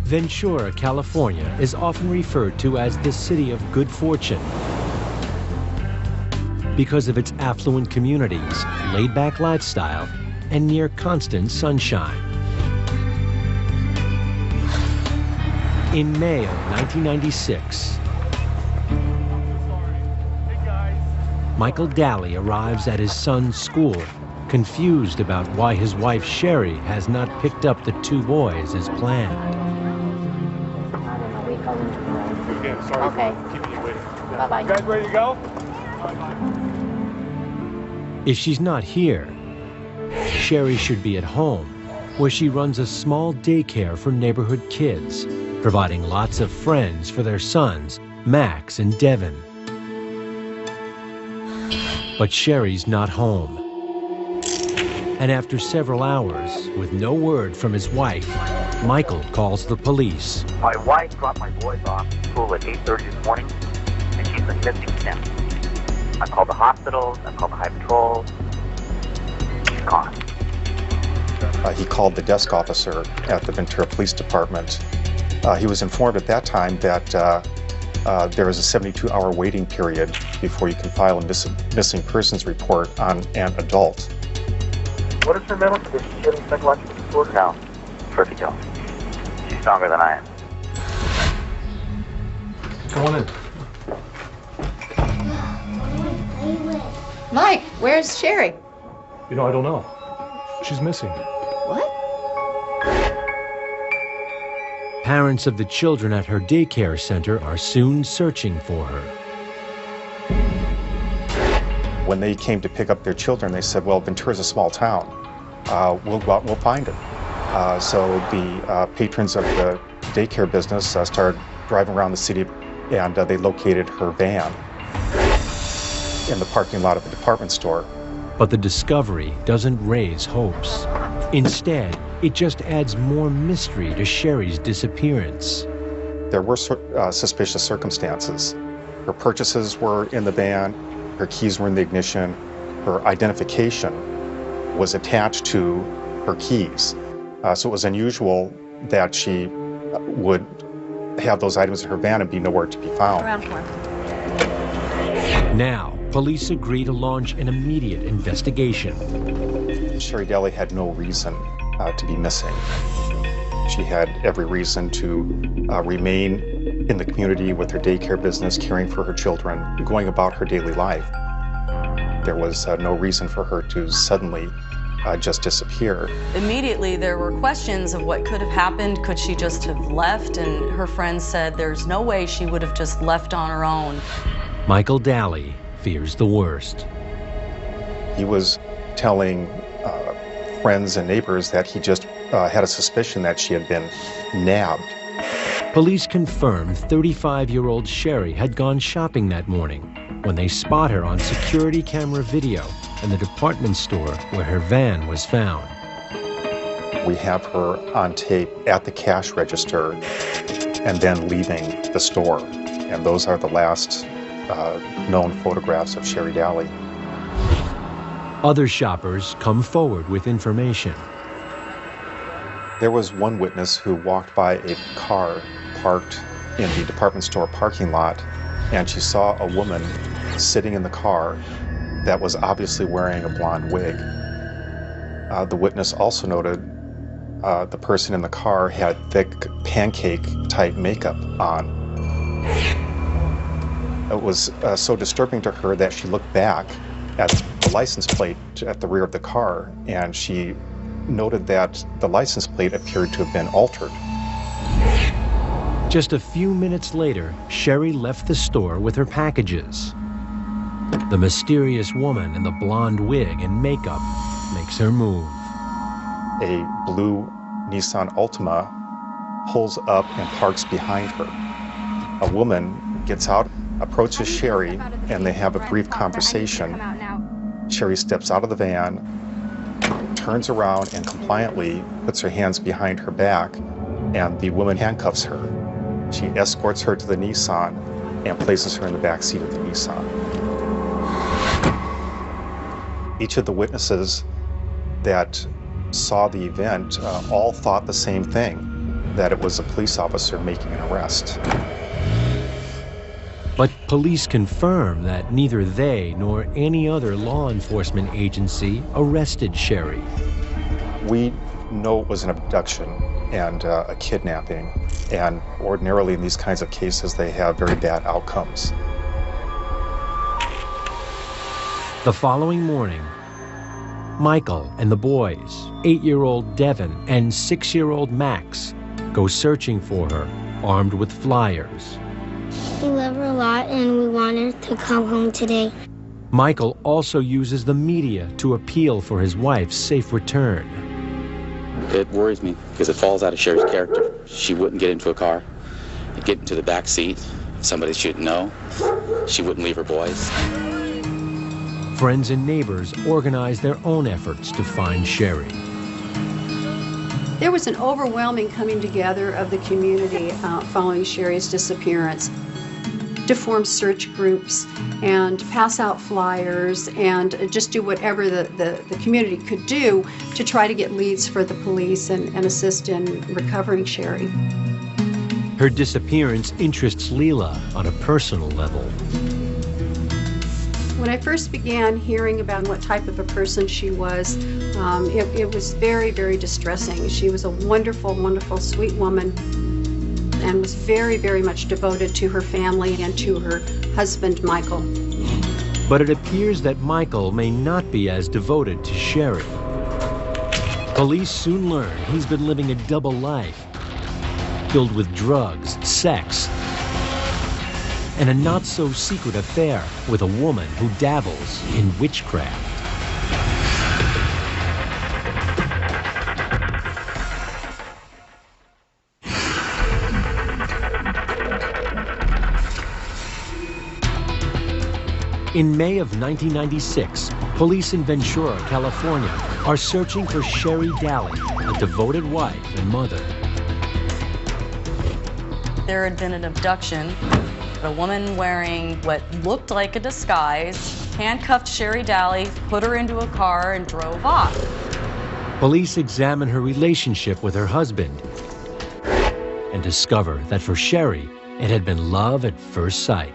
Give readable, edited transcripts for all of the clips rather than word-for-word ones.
Ventura, California is often referred to as the city of good fortune because of its affluent communities, laid-back lifestyle, and near constant sunshine. In May of 1996, Michael Daly arrives at his son's school, confused about why his wife Sherri has not picked up the two boys as planned. Again, sorry Okay. for keeping you waiting. Bye-bye. You guys ready to go? If she's not here, Sherri should be at home, where she runs a small daycare for neighborhood kids, providing lots of friends for their sons, Max and Devin. But Sherri's not home. And after several hours, with no word from his wife, Michael calls the police. My wife dropped my boys off at school at 8:30 this morning, and she's been missing since. I called the hospital, I called the high patrol. She's gone. He called the desk officer at the Ventura Police Department. He was informed at that time that there is a 72-hour waiting period before you can file a missing persons report on an adult. What is her mental condition? She has a psychological disorder? No. Truth be told, she's stronger than I am. Come on in. Mike, where's Sherri? You know, I don't know. She's missing. What? Parents of the children at her daycare center are soon searching for her. When they came to pick up their children, they said, well, Ventura's a small town. We'll go out and we'll find her. So the patrons of the daycare business started driving around the city, and they located her van in the parking lot of a department store. But the discovery doesn't raise hopes. Instead, it just adds more mystery to Sherri's disappearance. There were suspicious circumstances. Her purchases were in the van, her keys were in the ignition, her identification was attached to her keys. So it was unusual that she would have those items in her van and be nowhere to be found. Around corner. Now, police agree to launch an immediate investigation. Sherri Daly had no reason to be missing. She had every reason to remain in the community with her daycare business, caring for her children, going about her daily life. There was no reason for her to suddenly just disappear. Immediately, there were questions of what could have happened. Could she just have left? And her friends said there's no way she would have just left on her own. Michael Daly fears the worst. He was telling friends and neighbors that he just had a suspicion that she had been nabbed. Police confirm 35-year-old Sherri had gone shopping that morning when they spot her on security camera video in the department store where her van was found. We have her on tape at the cash register and then leaving the store. And those are the last known photographs of Sherri Daly. Other shoppers come forward with information. There was one witness who walked by a car parked in the department store parking lot, and she saw a woman sitting in the car that was obviously wearing a blonde wig. The witness also noted the person in the car had thick pancake-type makeup on. It was so disturbing to her that she looked back at the license plate at the rear of the car, and she noted that the license plate appeared to have been altered. Just a few minutes later, Sherri left the store with her packages. The mysterious woman in the blonde wig and makeup makes her move. A blue Nissan Altima pulls up and parks behind her. A woman gets out, approaches Sherri, and they have a brief conversation. Sherri steps out of the van, turns around and compliantly puts her hands behind her back, and the woman handcuffs her. She escorts her to the Nissan and places her in the back seat of the Nissan. Each of the witnesses that saw the event all thought the same thing, that it was a police officer making an arrest. But police confirm that neither they nor any other law enforcement agency arrested Sherri. We know it was an abduction and a kidnapping, and ordinarily in these kinds of cases they have very bad outcomes. The following morning, Michael and the boys, 8-year-old Devin and 6-year-old Max, go searching for her, armed with flyers. We love her a lot and we want her to come home today. Michael also uses the media to appeal for his wife's safe return. It worries me because it falls out of Sherri's character. She wouldn't get into a car, get into the back seat. Somebody shouldn't know. She wouldn't leave her boys. Friends and neighbors organize their own efforts to find Sherri. There was an overwhelming coming together of the community following Sherri's disappearance to form search groups and pass out flyers and just do whatever the community could do to try to get leads for the police and assist in recovering Sherri. Her disappearance interests Leela on a personal level. When I first began hearing about what type of a person she was, it was very, very distressing. She was a wonderful, wonderful, sweet woman and was very, very much devoted to her family and to her husband, Michael. But it appears that Michael may not be as devoted to Sherri. Police soon learn he's been living a double life, filled with drugs, sex, and a not-so-secret affair with a woman who dabbles in witchcraft. In May of 1996, police in Ventura, California, are searching for Sherri Daly, a devoted wife and mother. There had been an abduction. A woman wearing what looked like a disguise handcuffed Sherri Daly, put her into a car, and drove off. Police examine her relationship with her husband and discover that for Sherri, it had been love at first sight.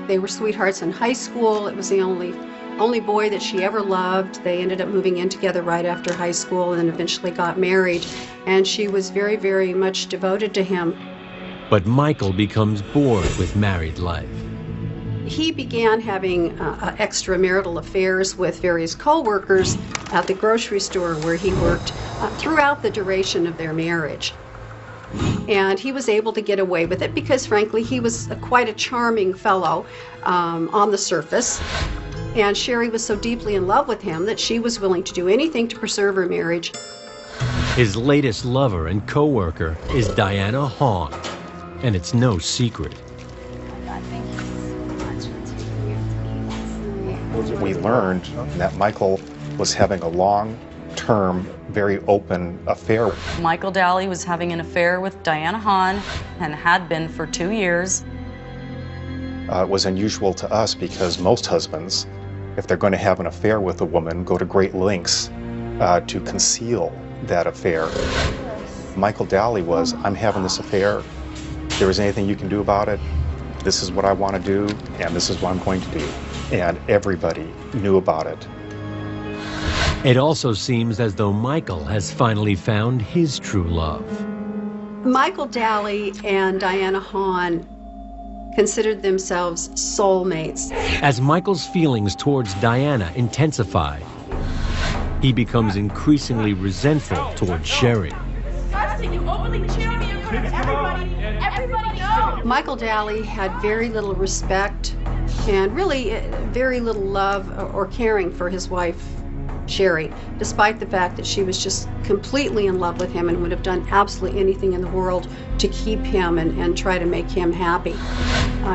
They were sweethearts in high school. It was the only boy that she ever loved. They ended up moving in together right after high school and then eventually got married. And she was very, very much devoted to him. But Michael becomes bored with married life. He began having extramarital affairs with various co-workers at the grocery store where he worked throughout the duration of their marriage. And he was able to get away with it because, frankly, he was quite a charming fellow on the surface. And Sherri was so deeply in love with him that she was willing to do anything to preserve her marriage. His latest lover and co-worker is Diana Hahn, and it's no secret. We learned that Michael was having a long-term, very open affair. Michael Daly was having an affair with Diana Hahn and had been for 2 years. It was unusual to us because most husbands, if they're going to have an affair with a woman, go to great lengths to conceal that affair. Michael Daly was, I'm having this affair. If there is anything you can do about it, this is what I want to do, and this is what I'm going to do. And everybody knew about it. It also seems as though Michael has finally found his true love. Michael Daly and Diana Hahn considered themselves soulmates. As Michael's feelings towards Diana intensify, he becomes increasingly resentful towards Sherri. Michael Daly had very little respect and really very little love or caring for his wife, Sherri, despite the fact that she was just completely in love with him and would have done absolutely anything in the world to keep him and try to make him happy.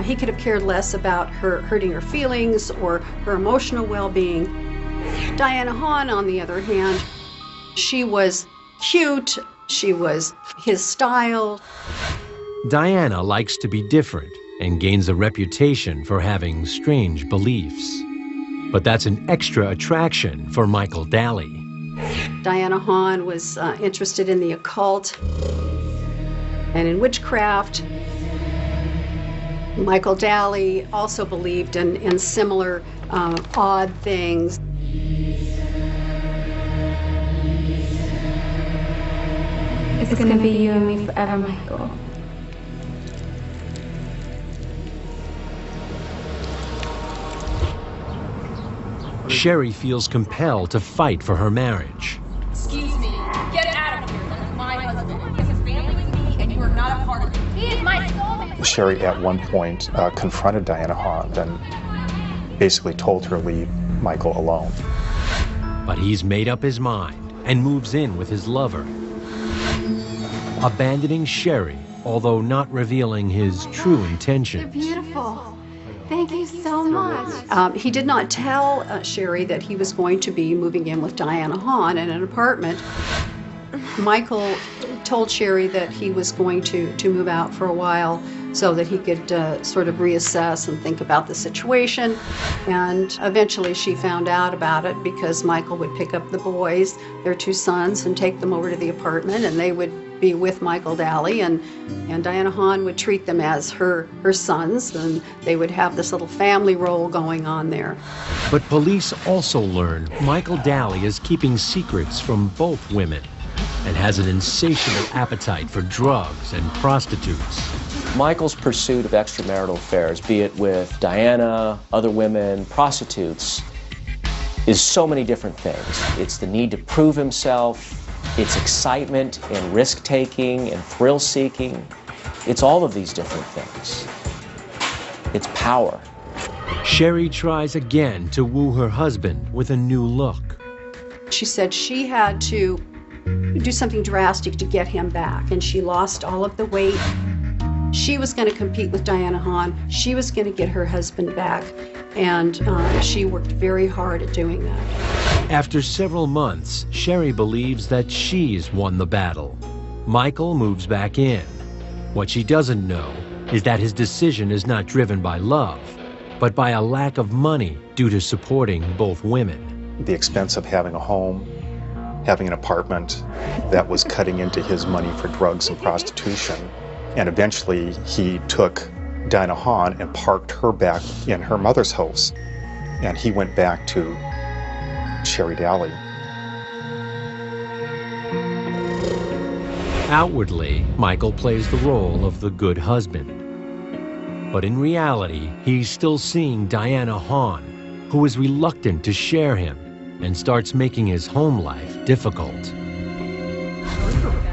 He could have cared less about her hurting her feelings or her emotional well-being. Diana Hahn, on the other hand, she was cute, she was his style. Diana likes to be different and gains a reputation for having strange beliefs. But that's an extra attraction for Michael Daly. Diana Hahn was interested in the occult. and in witchcraft. Michael Daly also believed in similar odd things. It's gonna be you and me forever, Michael. Sherri feels compelled to fight for her marriage. Excuse me, get out of here. That's my husband. He has a family with me, and you are not a part of it. He is my soulmate. Sherri at one point confronted Diana Hahn and basically told her to leave Michael alone. But he's made up his mind and moves in with his lover, abandoning Sherri, although not revealing his true intentions. You're beautiful. Thank you so much. He did not tell Sherri that he was going to be moving in with Diana Hahn in an apartment. Michael told Sherri that he was going to move out for a while so that he could sort of reassess and think about the situation. And eventually she found out about it because Michael would pick up the boys, their two sons, and take them over to the apartment, and they would be with Michael Daly, and Diana Hahn would treat them as her sons, and they would have this little family role going on there. But police also learn Michael Daly is keeping secrets from both women and has an insatiable appetite for drugs and prostitutes. Michael's pursuit of extramarital affairs, be it with Diana, other women, prostitutes, is so many different things. It's the need to prove himself, it's excitement and risk-taking and thrill-seeking. It's all of these different things. It's power. Sherri tries again to woo her husband with a new look. She said she had to do something drastic to get him back, and she lost all of the weight. She was going to compete with Diana Hahn. She was going to get her husband back, and she worked very hard at doing that. After several months, Sherri believes that she's won the battle. Michael moves back in. What she doesn't know is that his decision is not driven by love, but by a lack of money due to supporting both women. The expense of having a home, having an apartment that was cutting into his money for drugs and prostitution. And eventually he took Diana Hahn and parked her back in her mother's house. And he went back to Sherri Daly. Outwardly, Michael plays the role of the good husband. But in reality, he's still seeing Diana Hahn, who is reluctant to share him and starts making his home life difficult.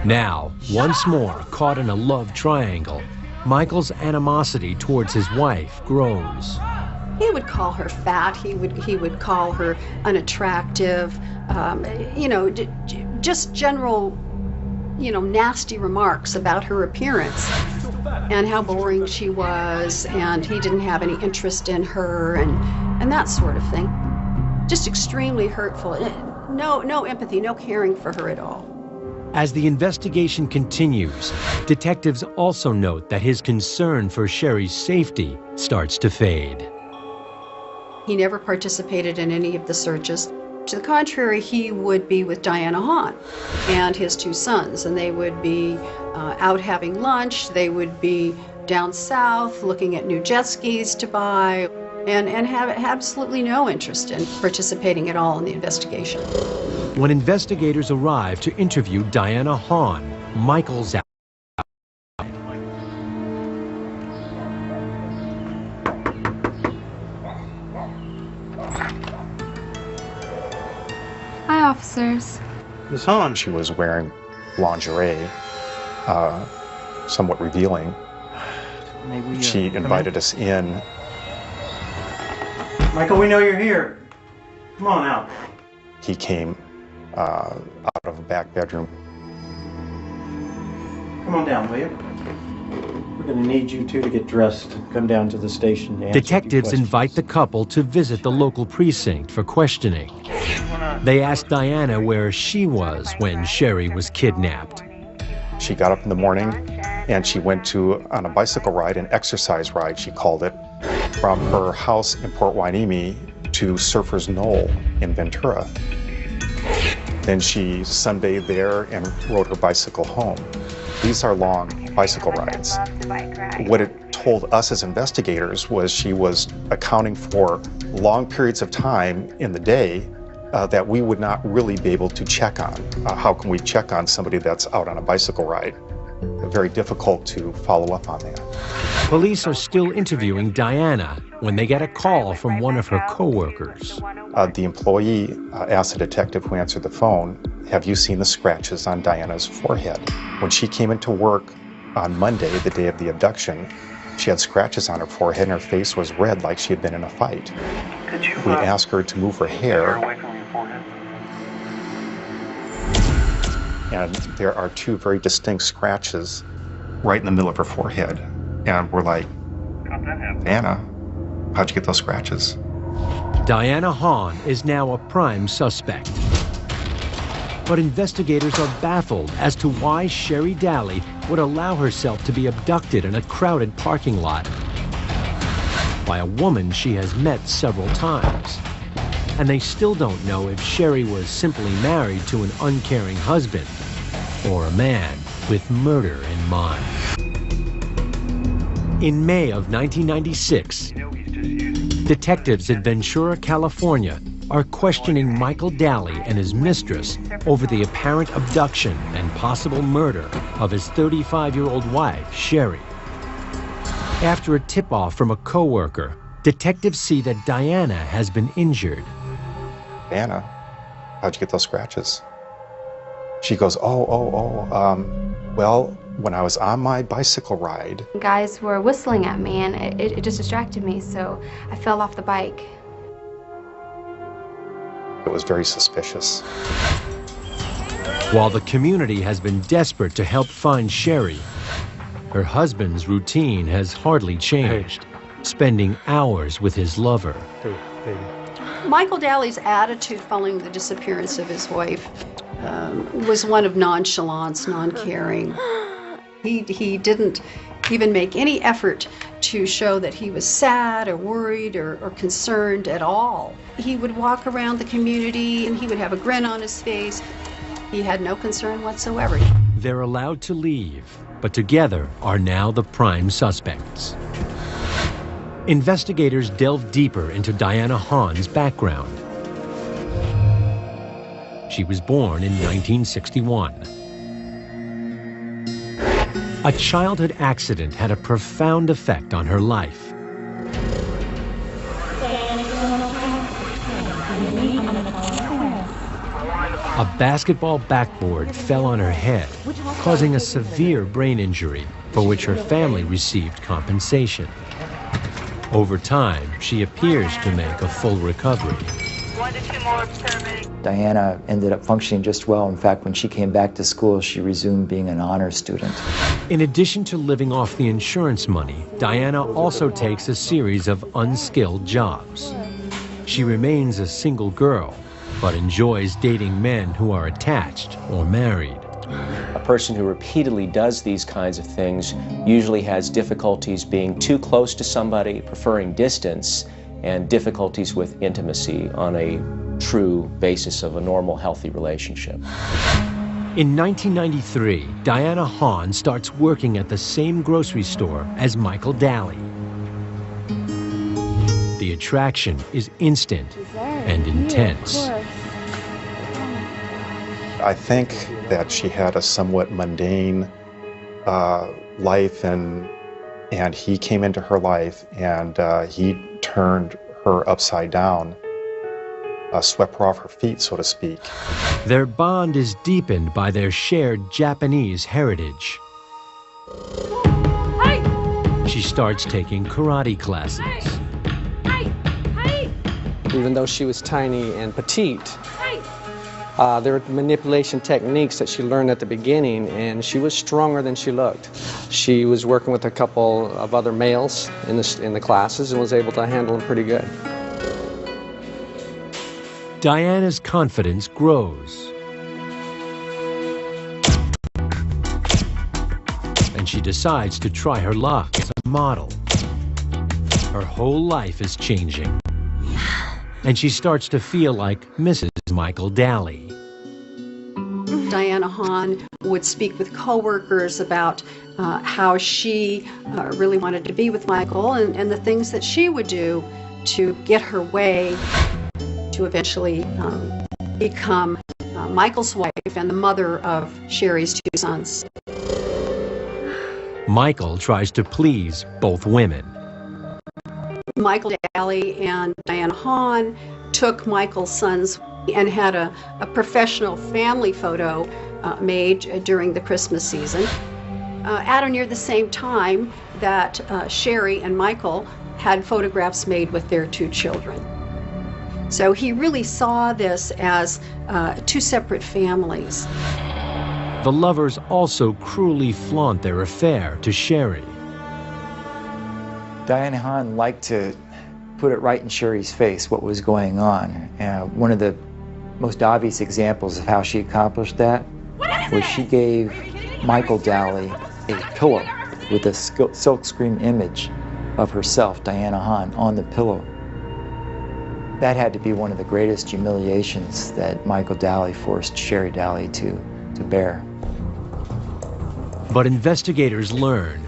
Now, once more caught in a love triangle, Michael's animosity towards his wife grows. He would call her fat. He would call her unattractive. Just general, nasty remarks about her appearance and how boring she was, and he didn't have any interest in her, and that sort of thing. Just extremely hurtful. No empathy, no caring for her at all. As the investigation continues, detectives also note that his concern for Sherri's safety starts to fade. He never participated in any of the searches. To the contrary, he would be with Diana Hahn and his two sons, and they would be out having lunch. They would be down south looking at new jet skis to buy, and have absolutely no interest in participating at all in the investigation. When investigators arrive to interview Diana Hahn, Michael's out. Hi, officers. Ms. Hahn, she was wearing lingerie, somewhat revealing. She invited us in. Michael, we know you're here. Come on out. He came out of a back bedroom. Come on down, will you? We're going to need you two to get dressed and come down to the station to answer Detectives invite the couple to visit the local precinct for questioning. They ask Diana where she was when Sherri was kidnapped. She got up in the morning and she went on a bicycle ride, an exercise ride, she called it, from her house in Port Hueneme to Surfers Knoll in Ventura. Then she sunbathed there and rode her bicycle home. these are long bicycle rides. What it told us as investigators was she was accounting for long periods of time in the day that we would not really be able to check on. How can we check on somebody that's out on a bicycle ride? Very difficult to follow up on that. Police are still interviewing Diana when they get a call from one of her coworkers. The employee asked the detective who answered the phone, "Have you seen the scratches on Diana's forehead?" When she came into work on Monday, the day of the abduction, she had scratches on her forehead and her face was red like she had been in a fight. We asked her to move her hair. And there are two very distinct scratches right in the middle of her forehead. And we're like, "Diana, how'd you get those scratches?" Diana Hahn is now a prime suspect. But investigators are baffled as to why Sherri Daly would allow herself to be abducted in a crowded parking lot by a woman she has met several times. And they still don't know if Sherri was simply married to an uncaring husband or a man with murder in mind. In May of 1996, detectives in Ventura, California are questioning Michael Daly and his mistress over the apparent abduction and possible murder of his 35-year-old wife, Sherri. After a tip-off from a coworker, detectives see that Diana has been injured. "Diana, how'd you get those scratches?" She goes, well, when I was on my bicycle ride. Guys were whistling at me and it just distracted me, so I fell off the bike. It was very suspicious. While the community has been desperate to help find Sherri, her husband's routine has hardly changed, spending hours with his lover. Michael Daly's attitude following the disappearance of his wife was one of nonchalance, non-caring. He didn't even make any effort to show that he was sad or worried or concerned at all. He would walk around the community and he would have a grin on his face. He had no concern whatsoever. They're allowed to leave, but together are now the prime suspects. Investigators delve deeper into Diana Hahn's background. She was born in 1961. A childhood accident had a profound effect on her life. A basketball backboard fell on her head, causing a severe brain injury for which her family received compensation. Over time, she appears to make a full recovery. Diana ended up functioning just well. In fact, when she came back to school, she resumed being an honor student. In addition to living off the insurance money, Diana also takes a series of unskilled jobs. She remains a single girl, but enjoys dating men who are attached or married. A person who repeatedly does these kinds of things usually has difficulties being too close to somebody, preferring distance, and difficulties with intimacy on a true basis of a normal, healthy relationship. In 1993, Diana Hahn starts working at the same grocery store as Michael Daly. The attraction is instant and intense. I think that she had a somewhat mundane life, and he came into her life and he turned her upside down, swept her off her feet, so to speak. Their bond is deepened by their shared Japanese heritage. She starts taking karate classes. Even though she was tiny and petite, there were manipulation techniques that she learned at the beginning, and she was stronger than she looked. She was working with a couple of other males in the classes and was able to handle them pretty good. Diana's confidence grows. And she decides to try her luck as a model. Her whole life is changing. And she starts to feel like Mrs. Michael Daly. Diana Hahn would speak with coworkers about how she really wanted to be with Michael and the things that she would do to get her way to eventually become Michael's wife and the mother of Sherri's 2 sons. Michael tries to please both women. Michael Daly and Diana Hahn took Michael's sons and had a professional family photo made during the Christmas season. At or near the same time that Sherri and Michael had photographs made with their 2 children. So he really saw this as 2 separate families. The lovers also cruelly flaunt their affair to Sherri. Diana Hahn liked to put it right in Sherri's face what was going on. One of the most obvious examples of how she accomplished that was she gave Michael Daly a pillow with a silkscreen image of herself, Diana Hahn, on the pillow. That had to be one of the greatest humiliations that Michael Daly forced Sherri Daly to bear. But investigators learn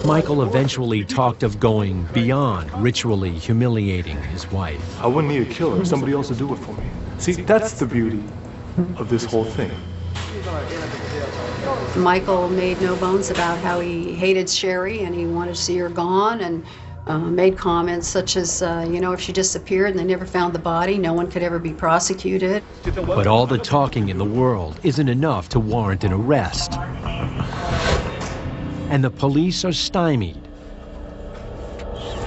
Michael eventually talked of going beyond ritually humiliating his wife. I wouldn't need a killer. Somebody else would do it for me. See, that's the beauty of this whole thing. Michael made no bones about how he hated Sherri and he wanted to see her gone, and made comments such as, you know, if she disappeared and they never found the body, no one could ever be prosecuted. But all the talking in the world isn't enough to warrant an arrest. And the police are stymied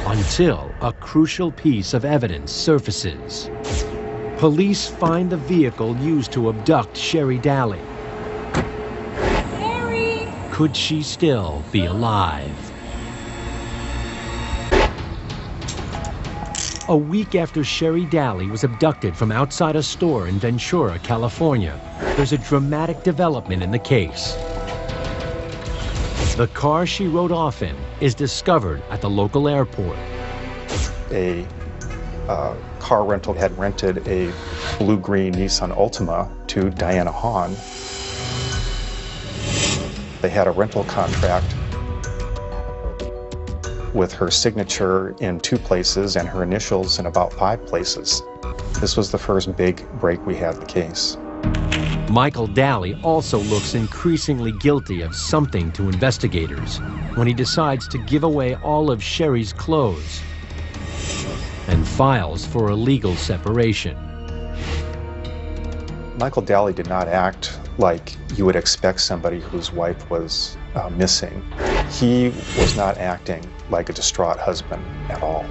until a crucial piece of evidence surfaces. Police find the vehicle used to abduct Sherri Daly. Sherri! Could she still be alive? A week after Sherri Daly was abducted from outside a store in Ventura, California, there's a dramatic development in the case. The car she rode off in is discovered at the local airport. A car rental had rented a blue-green Nissan Altima to Diana Hahn. They had a rental contract with her signature in 2 places and her initials in about 5 places. This was the first big break we had in the case. Michael Daly also looks increasingly guilty of something to investigators when he decides to give away all of Sherri's clothes and files for a legal separation. Michael Daly did not act like you would expect somebody whose wife was missing. He was not acting like a distraught husband at all.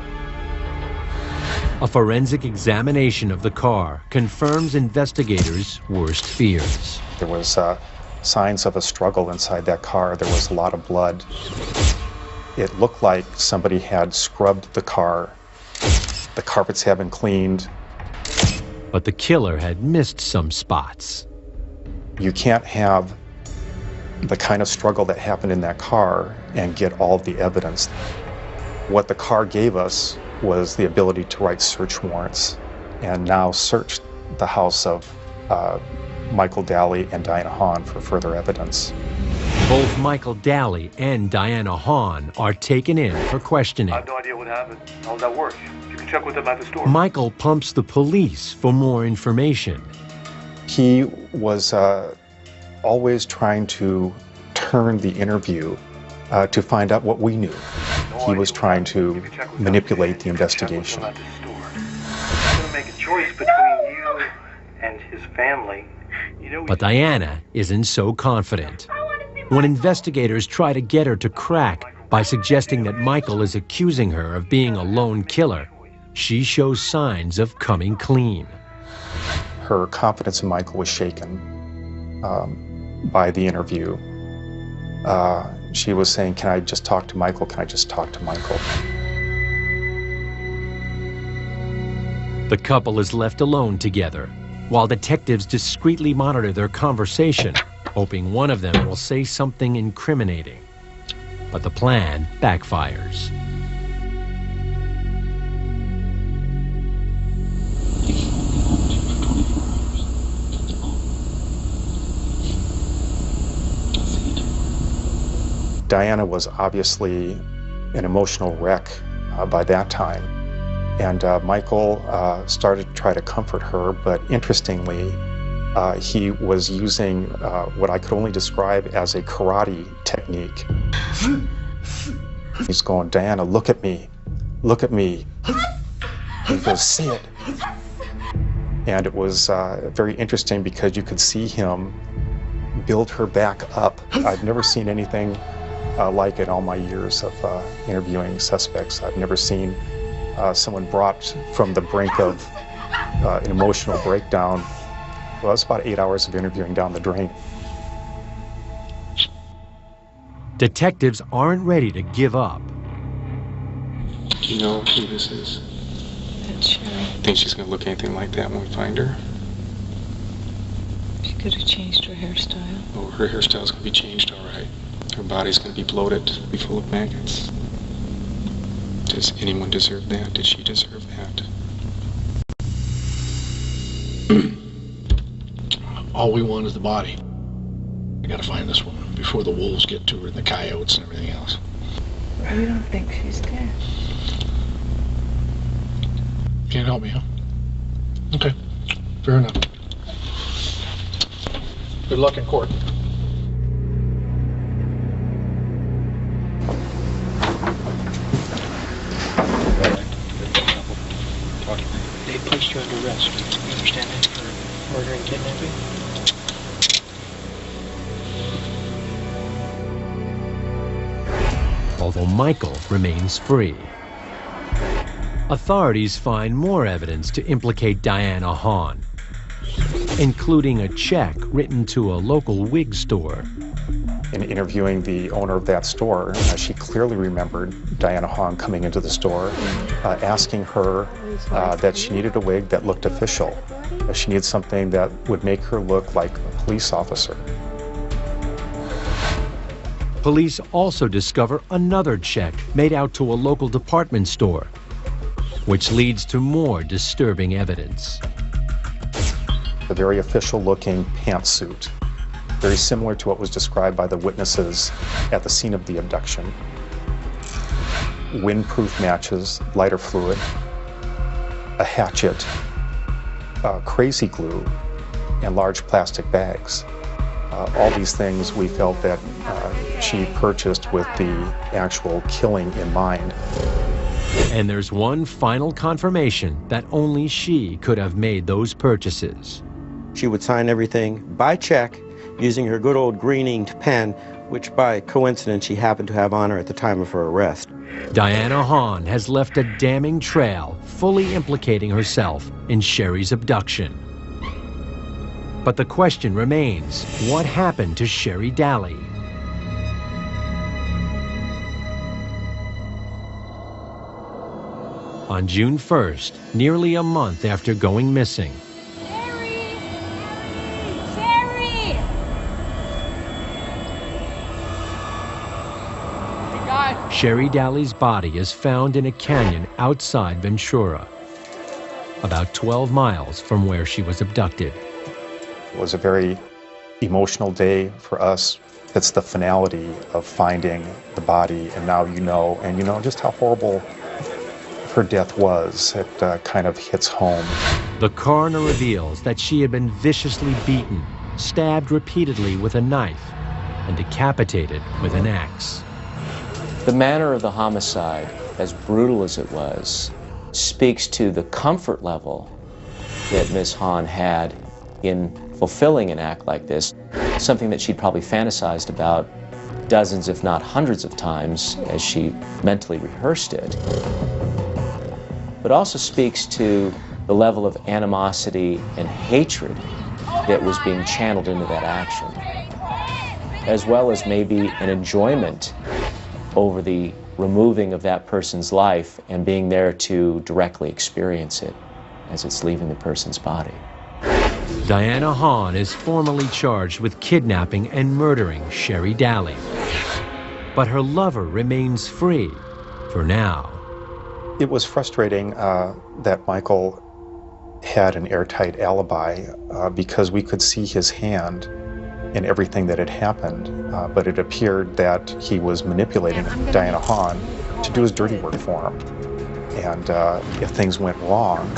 A forensic examination of the car confirms investigators' worst fears. There was signs of a struggle inside that car. There was a lot of blood. It looked like somebody had scrubbed the car. The carpets had been cleaned. But the killer had missed some spots. You can't have the kind of struggle that happened in that car and get all of the evidence. What the car gave us was the ability to write search warrants and now search the house of Michael Daly and Diana Hahn for further evidence. Both Michael Daly and Diana Hahn are taken in for questioning. I have no idea what happened. How does that work? You can check with them at the store. Michael pumps the police for more information. He was always trying to turn the interview to find out what we knew. He was trying to manipulate the investigation. I'm going to make a choice between you and his family. But Diana isn't so confident. When investigators try to get her to crack by suggesting that Michael is accusing her of being a lone killer, she shows signs of coming clean. Her confidence in Michael was shaken by the interview. She was saying, "Can I just talk to Michael? Can I just talk to Michael?" The couple is left alone together, while detectives discreetly monitor their conversation, hoping one of them will say something incriminating. But the plan backfires. Diana was obviously an emotional wreck by that time. And Michael started to try to comfort her, but interestingly, he was using what I could only describe as a karate technique. He's going, "Diana, look at me. Look at me." He goes, "Say it." And it was very interesting because you could see him build her back up. I've never seen anything like it all my years of interviewing suspects. I've never seen someone brought from the brink of an emotional breakdown. Well, it's about 8 hours of interviewing down the drain. Detectives aren't ready to give up. Do you know who this is? That's Sherri. Think she's gonna look anything like that when we find her? She could have changed her hairstyle. Oh, her hairstyle's gonna be changed, all right. Her body's gonna be bloated, be full of maggots. Does anyone deserve that? Did she deserve that? All we want is the body. We gotta find this woman before the wolves get to her and the coyotes and everything else. You don't think she's dead? Can't help me, huh? Okay, fair enough. Good luck in court. They placed you under arrest. You understand that? For murder and kidnapping? Although Michael remains free. Authorities find more evidence to implicate Diana Hahn, including a check written to a local wig store. In interviewing the owner of that store, she clearly remembered Diana Hahn coming into the store, asking her that she needed a wig that looked official. She needed something that would make her look like a police officer. Police also discover another check made out to a local department store, which leads to more disturbing evidence. A very official-looking pantsuit, very similar to what was described by the witnesses at the scene of the abduction. Windproof matches, lighter fluid, a hatchet, crazy glue, and large plastic bags. All these things we felt that she purchased with the actual killing in mind. And there's one final confirmation that only she could have made those purchases. She would sign everything by check using her good old green inked pen, which by coincidence she happened to have on her at the time of her arrest. Diana Hahn has left a damning trail, fully implicating herself in Sherri's abduction. But the question remains, what happened to Sherri Daly? On June 1st, nearly a month after going missing, Sherri! Sherri! Sherri Daly's body is found in a canyon outside Ventura, about 12 miles from where she was abducted. It was a very emotional day for us. It's the finality of finding the body, and now you know, and you know just how horrible her death was. It kind of hits home. The coroner reveals that she had been viciously beaten, stabbed repeatedly with a knife, and decapitated with an axe. The manner of the homicide, as brutal as it was, speaks to the comfort level that Ms. Hahn had in fulfilling an act like this, something that she'd probably fantasized about dozens, if not hundreds of times as she mentally rehearsed it. But also speaks to the level of animosity and hatred that was being channeled into that action, as well as maybe an enjoyment over the removing of that person's life and being there to directly experience it as it's leaving the person's body. Diana Hahn is formally charged with kidnapping and murdering Sherri Daly. But her lover remains free for now. It was frustrating that Michael had an airtight alibi because we could see his hand in everything that had happened, but it appeared that he was manipulating Diana Hahn to do his dirty work for him. And if things went wrong,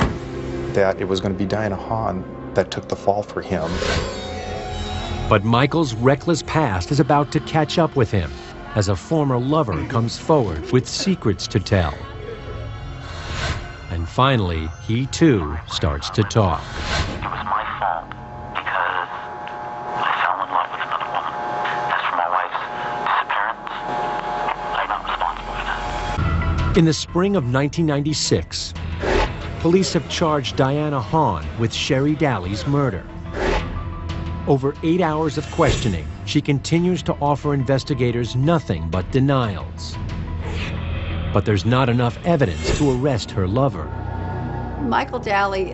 that it was going to be Diana Hahn that took the fall for him. But Michael's reckless past is about to catch up with him as a former lover comes forward with secrets to tell. And finally, he too starts to talk. It was my fault because I fell in love with another woman. As for my wife's disappearance, I'm not responsible for that. In the spring of 1996, police have charged Diana Hahn with Sherri Daly's murder. Over 8 hours of questioning, she continues to offer investigators nothing but denials. But there's not enough evidence to arrest her lover. Michael Daly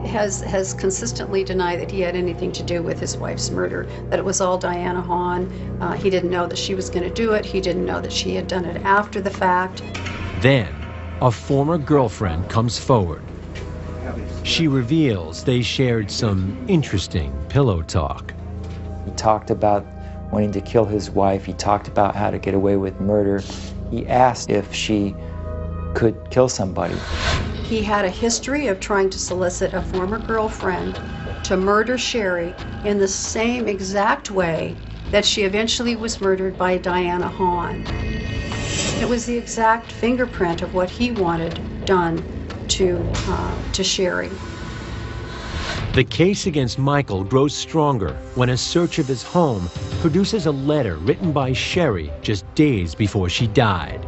has consistently denied that he had anything to do with his wife's murder, that it was all Diana Hahn. He didn't know that she was going to do it. He didn't know that she had done it after the fact. Then, a former girlfriend comes forward. She reveals they shared some interesting pillow talk. He talked about wanting to kill his wife. He talked about how to get away with murder. He asked if she could kill somebody. He had a history of trying to solicit a former girlfriend to murder Sherri in the same exact way that she eventually was murdered by Diana Hahn. It was the exact fingerprint of what he wanted done to Sherri. The case against Michael grows stronger when a search of his home produces a letter written by Sherri just days before she died.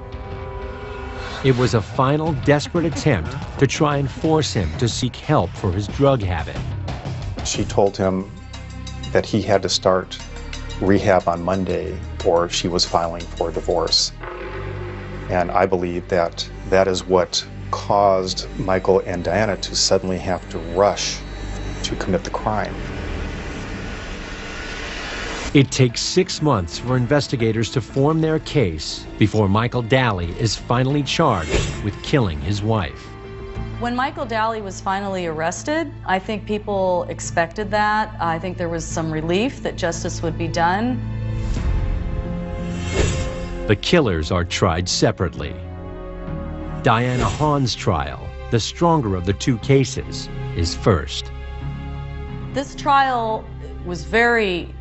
It was a final desperate attempt to try and force him to seek help for his drug habit. She told him that he had to start rehab on Monday or she was filing for divorce. And I believe that that is what caused Michael and Diana to suddenly have to rush to commit the crime. It takes 6 months for investigators to form their case before Michael Daly is finally charged with killing his wife. When Michael Daly was finally arrested, I think people expected that. I think there was some relief that justice would be done. The killers are tried separately. Diana Hahn's trial, the stronger of the two cases, is first. This trial was very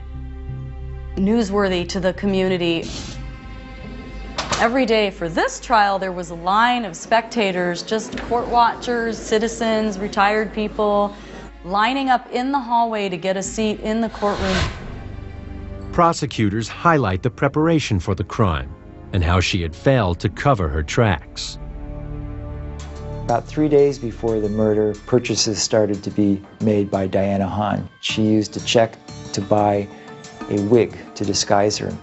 newsworthy to the community. Every day for this trial, there was a line of spectators, just court watchers, citizens, retired people, lining up in the hallway to get a seat in the courtroom. Prosecutors highlight the preparation for the crime and how she had failed to cover her tracks. About 3 days before the murder, purchases started to be made by Diana Hahn. She used a check to buy a wig to disguise her.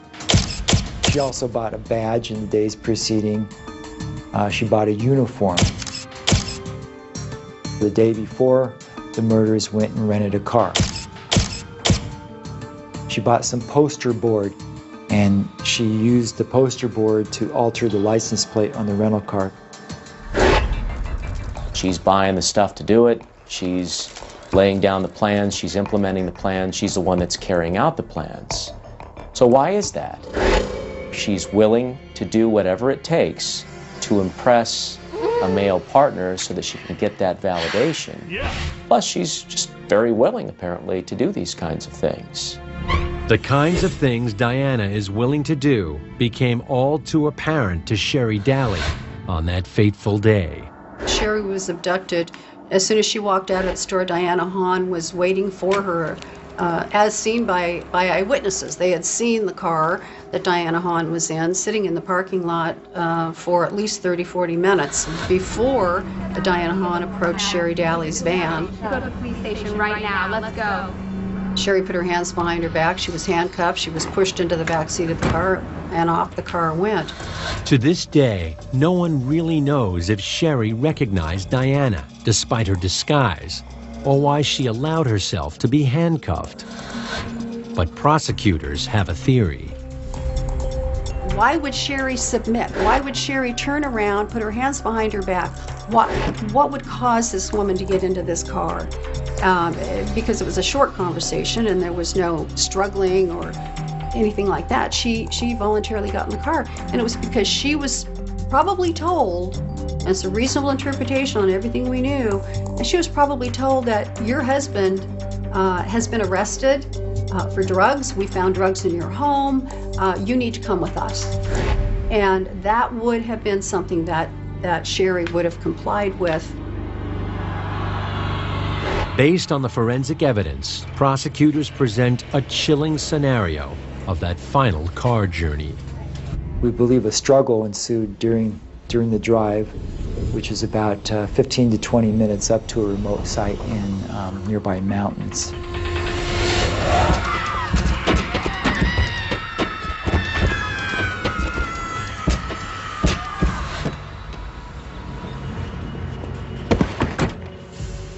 She also bought a badge in the days preceding. She bought a uniform. The day before, the murderers went and rented a car. She bought some poster board, and she used the poster board to alter the license plate on the rental car. She's buying the stuff to do it. She's laying down the plans. She's implementing the plans. She's the one that's carrying out the plans. So why is that? She's willing to do whatever it takes to impress a male partner so that she can get that validation. Plus, she's just very willing, apparently, to do these kinds of things. The kinds of things Diana is willing to do became all too apparent to Sherri Daly on that fateful day. Sherri was abducted. As soon as she walked out of the store, Diana Hahn was waiting for her, as seen by eyewitnesses. They had seen the car that Diana Hahn was in, sitting in the parking lot for at least 30-40 minutes before Diana Hahn approached Sherri Daly's van. Go to the police station right now. Let's go. Sherri put her hands behind her back. She was handcuffed. She was pushed into the back seat of the car, and off the car went. To this day, no one really knows if Sherri recognized Diana, despite her disguise, or why she allowed herself to be handcuffed. But prosecutors have a theory. Why would Sherri submit? Why would Sherri turn around, put her hands behind her back? What would cause this woman to get into this car? because it was a short conversation and there was no struggling or anything like that. She voluntarily got in the car, and it was because she was probably told, and it's a reasonable interpretation on everything we knew, and she was probably told that your husband has been arrested for drugs. We found drugs in your home. You need to come with us. And that would have been something that Sherri would have complied with. Based on the forensic evidence, prosecutors present a chilling scenario of that final car journey. We believe a struggle ensued during the drive, which is about 15 to 20 minutes up to a remote site in nearby mountains.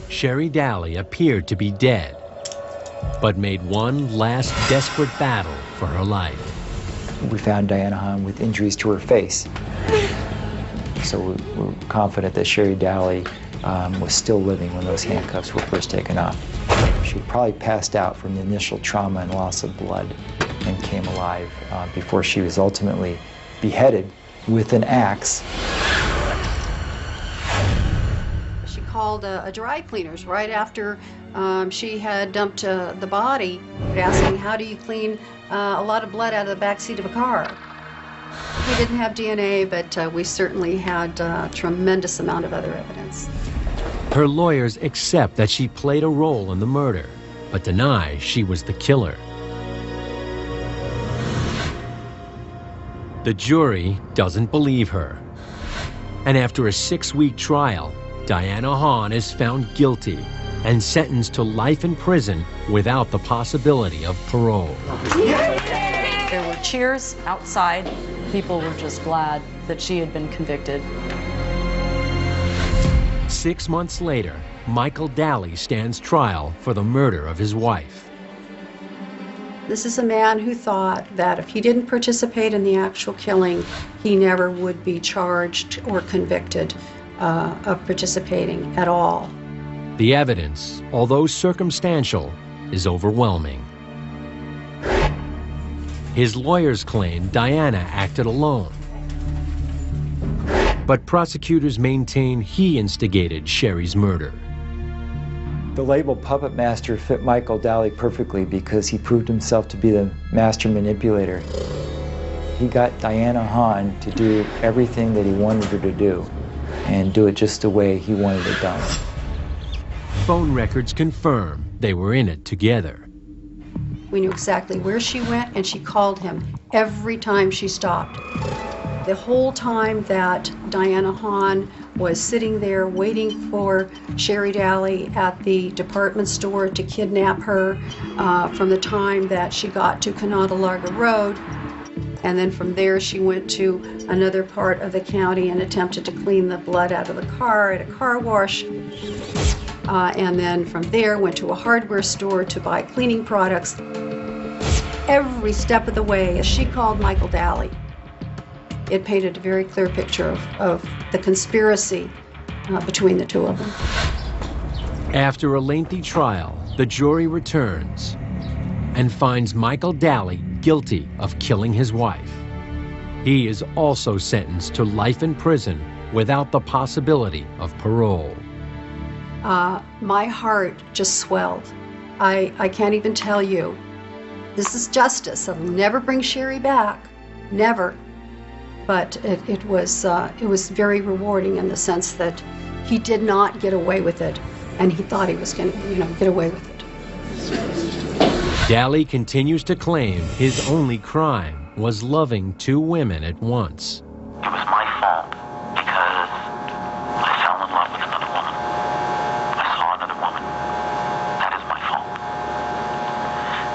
Sherri Daly appeared to be dead, but made one last desperate battle for her life. We found Diana Hahn with injuries to her face. So we're confident that Sherri Daly was still living when those handcuffs were first taken off. She probably passed out from the initial trauma and loss of blood and came alive before she was ultimately beheaded with an axe. She called a dry cleaners right after she had dumped the body, asking, how do you clean a lot of blood out of the backseat of a car? We didn't have DNA, but we certainly had a tremendous amount of other evidence. Her lawyers accept that she played a role in the murder, but deny she was the killer. The jury doesn't believe her. And after a 6-week trial, Diana Hahn is found guilty and sentenced to life in prison without the possibility of parole. There were cheers outside. People were just glad that she had been convicted. 6 months later, Michael Daly stands trial for the murder of his wife. This is a man who thought that if he didn't participate in the actual killing, he never would be charged or convicted of participating at all. The evidence, although circumstantial, is overwhelming. His lawyers claim Diana acted alone. But prosecutors maintain he instigated Sherri's murder. The label puppet master fit Michael Daly perfectly because he proved himself to be the master manipulator. He got Diana Hahn to do everything that he wanted her to do and do it just the way he wanted it done. Phone records confirm they were in it together. We knew exactly where she went, and she called him every time she stopped. The whole time that Diana Hahn was sitting there waiting for Sherri Daly at the department store to kidnap her, from the time that she got to Canada Larga Road, and then from there she went to another part of the county and attempted to clean the blood out of the car at a car wash. And then from there went to a hardware store to buy cleaning products. Every step of the way, as she called Michael Daly, it painted a very clear picture of the conspiracy between the two of them. After a lengthy trial, the jury returns and finds Michael Daly guilty of killing his wife. He is also sentenced to life in prison without the possibility of parole. My heart just swelled. I can't even tell you. This is justice. It'll never bring Sherri back, never. But it was very rewarding in the sense that he did not get away with it, and he thought he was going to, get away with it. Daly continues to claim his only crime was loving 2 women at once. It was my fault because I fell in love with another woman. I saw another woman. That is my fault.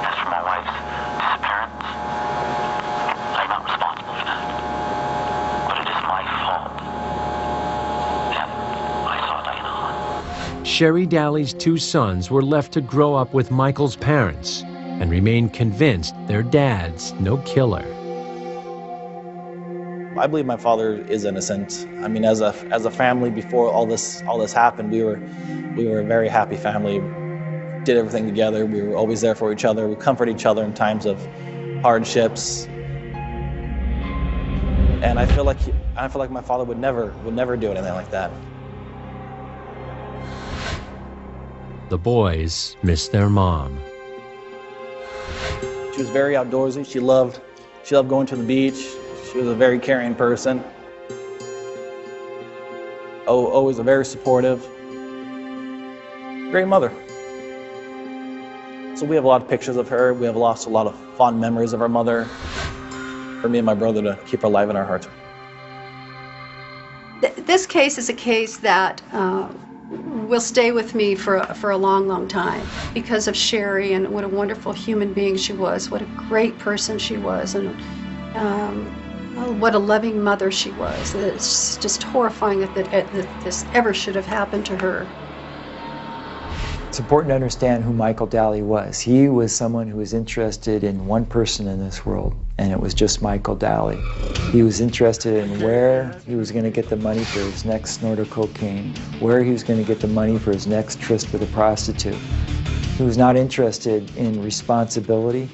As for my wife's disappearance, I'm not responsible for that. But it is my fault that I saw Diana Hahn. Sherri Daly's 2 sons were left to grow up with Michael's parents and remain convinced their dad's no killer. I believe my father is innocent. I mean, as a family, before all this happened, we were a very happy family. did everything together. We were always there for each other. We comforted each other in times of hardships. And I feel like my father would never do anything like that. The boys miss their mom. She was very outdoorsy. She loved going to the beach. She was a very caring person. Always a very supportive, great mother. So we have a lot of pictures of her. We have lost a lot of fond memories of our mother. For me and my brother to keep her alive in our hearts. This case is a case that will stay with me for a long, long time because of Sherri and what a wonderful human being she was, what a great person she was, and what a loving mother she was. It's just horrifying that this ever should have happened to her. It's important to understand who Michael Daly was. He was someone who was interested in one person in this world, and it was just Michael Daly. He was interested in where he was going to get the money for his next snort of cocaine, where he was going to get the money for his next tryst with a prostitute. He was not interested in responsibility.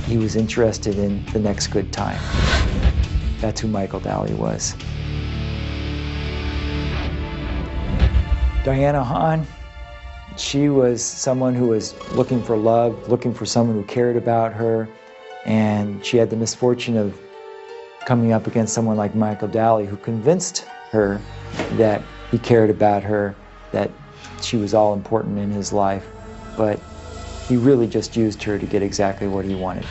He was interested in the next good time. That's who Michael Daly was. Diana Hahn, she was someone who was looking for love, looking for someone who cared about her, and she had the misfortune of coming up against someone like Michael Daly, who convinced her that he cared about her, that she was all important in his life, but he really just used her to get exactly what he wanted.